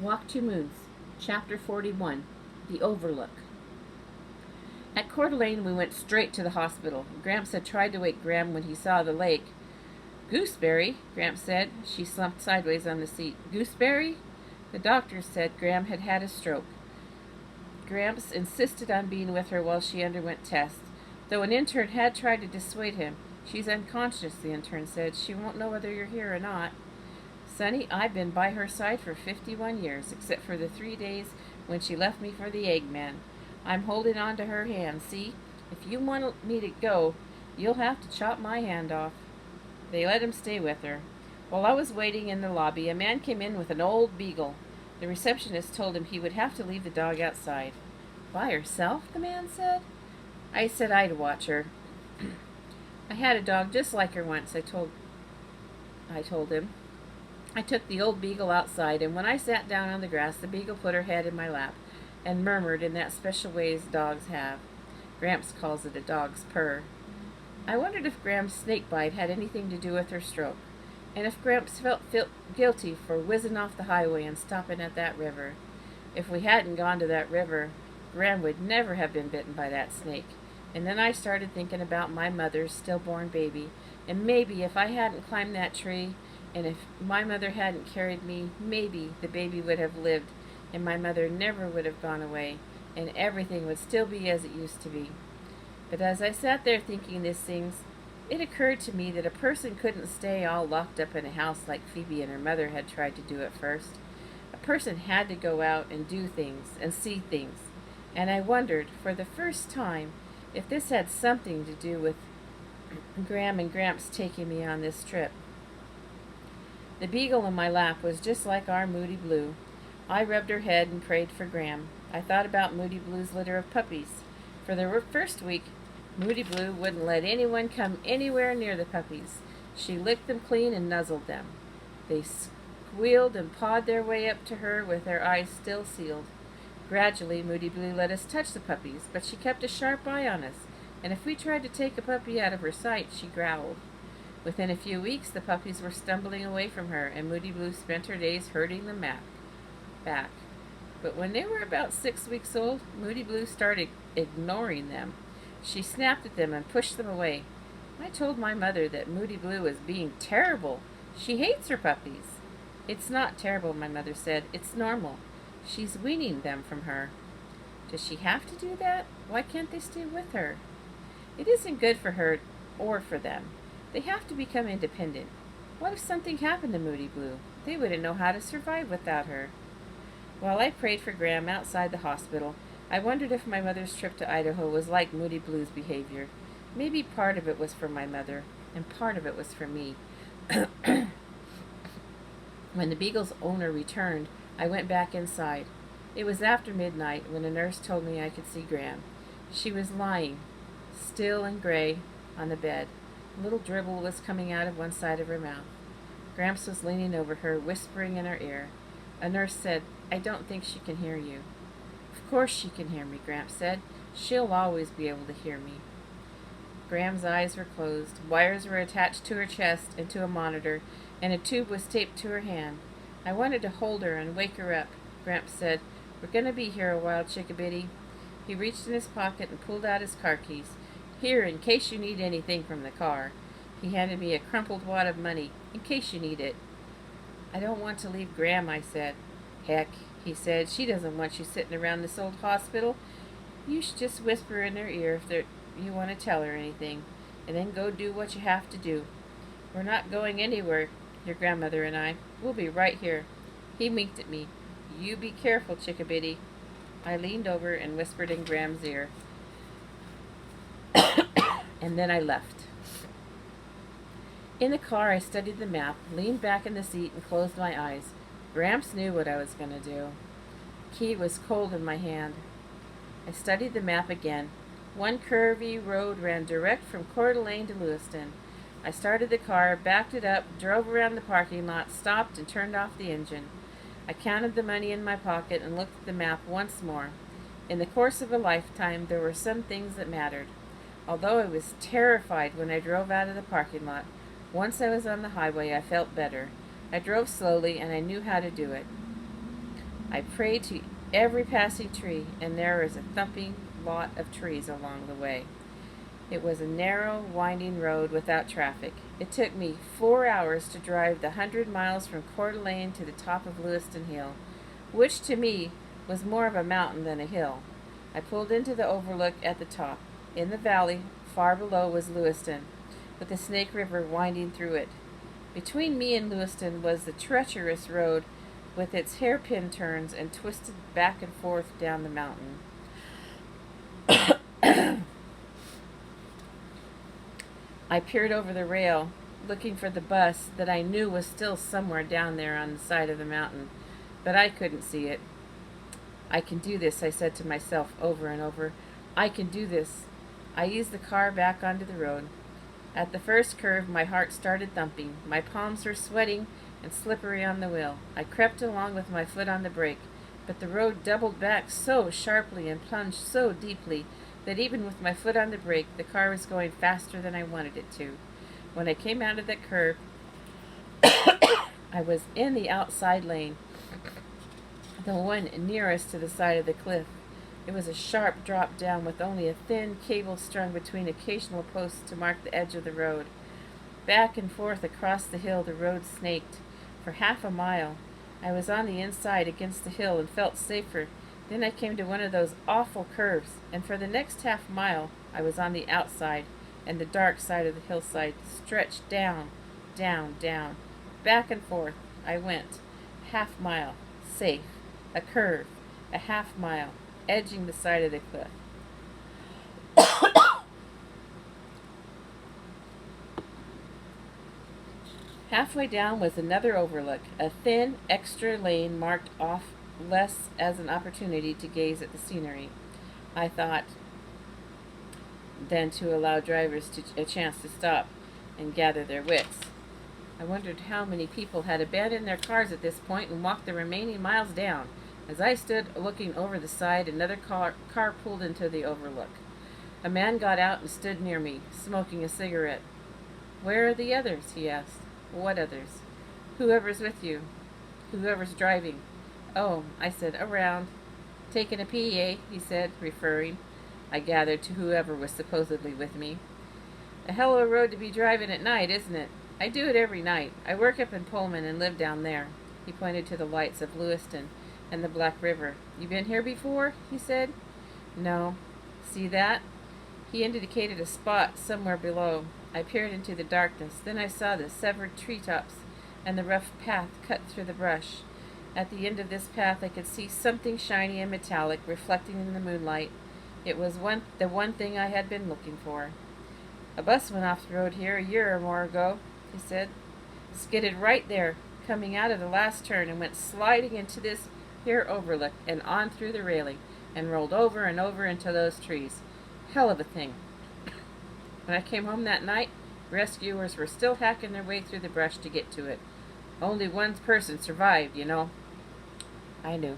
Walk to Moons, Chapter 41, The Overlook. At Coeur d'Alene, we went straight to the hospital. Gramps had tried to wake Graham when he saw the lake. Gooseberry, Gramps said. She slumped sideways on the seat. Gooseberry? The doctors said Graham had had a stroke. Gramps insisted on being with her while she underwent tests. Though an intern had tried to dissuade him, she's unconscious, the intern said. She won't know whether you're here or not. Sonny, I've been by her side for 51 years, except for the 3 days when she left me for the Eggman. I'm holding on to her hand, see? If you want me to go, you'll have to chop my hand off. They let him stay with her. While I was waiting in the lobby, a man came in with an old beagle. The receptionist told him he would have to leave the dog outside. By herself, the man said. I said I'd watch her. I had a dog just like her once, I told him. I took the old beagle outside, and when I sat down on the grass, the beagle put her head in my lap and murmured in that special way dogs have. Gramps calls it a dog's purr. I wondered if Graham's snake bite had anything to do with her stroke, and if Gramps felt guilty for whizzing off the highway and stopping at that river. If we hadn't gone to that river, Graham would never have been bitten by that snake. And then I started thinking about my mother's stillborn baby, and maybe if I hadn't climbed that tree, and if my mother hadn't carried me, maybe the baby would have lived, and my mother never would have gone away, and everything would still be as it used to be. But as I sat there thinking these things, it occurred to me that a person couldn't stay all locked up in a house like Phoebe and her mother had tried to do at first. A person had to go out and do things and see things. And I wondered, for the first time, if this had something to do with Graham and Gramps taking me on this trip. The beagle in my lap was just like our Moody Blue. I rubbed her head and prayed for Graham. I thought about Moody Blue's litter of puppies. For the first week, Moody Blue wouldn't let anyone come anywhere near the puppies. She licked them clean and nuzzled them. They squealed and pawed their way up to her with their eyes still sealed. Gradually, Moody Blue let us touch the puppies, but she kept a sharp eye on us, and if we tried to take a puppy out of her sight, she growled. Within a few weeks, the puppies were stumbling away from her, and Moody Blue spent her days herding them back. But when they were about 6 weeks old, Moody Blue started ignoring them. She snapped at them and pushed them away. I told my mother that Moody Blue was being terrible. She hates her puppies. It's not terrible, my mother said. It's normal. She's weaning them from her. Does she have to do that? Why can't they stay with her? It isn't good for her or for them. They have to become independent. What if something happened to Moody Blue? They wouldn't know how to survive without her. While I prayed for Graham outside the hospital, I wondered if my mother's trip to Idaho was like Moody Blue's behavior. Maybe part of it was for my mother, and part of it was for me. When the beagle's owner returned, I went back inside. It was after midnight when a nurse told me I could see Graham. She was lying, still and gray, on the bed. A little dribble was coming out of one side of her mouth. Gramps was leaning over her, whispering in her ear. A nurse said, I don't think she can hear you. Of course she can hear me, Gramps said. She'll always be able to hear me. Graham's eyes were closed. Wires were attached to her chest and to a monitor, and a tube was taped to her hand. I wanted to hold her and wake her up. Gramps said, We're going to be here a while, Chickabiddy. He reached in his pocket and pulled out his car keys. Here, in case you need anything from the car. He handed me a crumpled wad of money, in case you need it. I don't want to leave Graham, I said. Heck, he said, she doesn't want you sitting around this old hospital. You should just whisper in her ear if you want to tell her anything, and then go do what you have to do. We're not going anywhere, your grandmother and I. We'll be right here. He winked at me. You be careful, Chickabiddy. I leaned over and whispered in Graham's ear. And then I left. In the car, I studied the map, leaned back in the seat, and closed my eyes. Gramps knew what I was going to do. The key was cold in my hand. I studied the map again. One curvy road ran direct from Coeur d'Alene to Lewiston. I started the car, backed it up, drove around the parking lot, stopped, and turned off the engine. I counted the money in my pocket and looked at the map once more. In the course of a lifetime, there were some things that mattered. Although I was terrified when I drove out of the parking lot, once I was on the highway, I felt better. I drove slowly, and I knew how to do it. I prayed to every passing tree, and there was a thumping lot of trees along the way. It was a narrow, winding road without traffic. It took me 4 hours to drive the 100 miles from Coeur d'Alene to the top of Lewiston Hill, which to me was more of a mountain than a hill. I pulled into the overlook at the top. In the valley, far below, was Lewiston, with the Snake River winding through it. Between me and Lewiston was the treacherous road with its hairpin turns and twisted back and forth down the mountain. I peered over the rail, looking for the bus that I knew was still somewhere down there on the side of the mountain, but I couldn't see it. I can do this, I said to myself over and over. I can do this. I eased the car back onto the road. At the first curve, my heart started thumping. My palms were sweating and slippery on the wheel. I crept along with my foot on the brake, but the road doubled back so sharply and plunged so deeply that even with my foot on the brake, the car was going faster than I wanted it to. When I came out of that curve, I was in the outside lane, the one nearest to the side of the cliff. It was a sharp drop down with only a thin cable strung between occasional posts to mark the edge of the road. Back and forth across the hill the road snaked. For half a mile, I was on the inside against the hill and felt safer. Then I came to one of those awful curves, and for the next half mile I was on the outside, and the dark side of the hillside stretched down, down, down. Back and forth I went. Half mile, safe. A curve, a half mile, edging the side of the cliff. Halfway down was another overlook, a thin, extra lane marked off less as an opportunity to gaze at the scenery, I thought, than to allow drivers a chance to stop and gather their wits. I wondered how many people had abandoned their cars at this point and walked the remaining miles down. As I stood looking over the side, another car pulled into the overlook. A man got out and stood near me, smoking a cigarette. "Where are the others?" he asked. "What others?" "Whoever's with you. Whoever's driving." "Oh," I said, "around." "Taking a pee, eh?" he said, referring, I gathered, to whoever was supposedly with me. "A hell of a road to be driving at night, isn't it?" "I do it every night. I work up in Pullman and live down there." He pointed to the lights of Lewiston and the Black River. "You been here before?" he said. "No." "See that?" He indicated a spot somewhere below. I peered into the darkness. Then I saw the severed treetops and the rough path cut through the brush. At the end of this path I could see something shiny and metallic reflecting in the moonlight. It was the one thing I had been looking for. "A bus went off the road here a year or more ago," he said. "Skidded right there, coming out of the last turn, and went sliding into this here overlook and on through the railing, and rolled over and over into those trees. Hell of a thing. When I came home that night, rescuers were still hacking their way through the brush to get to it. Only one person survived, you know." I knew.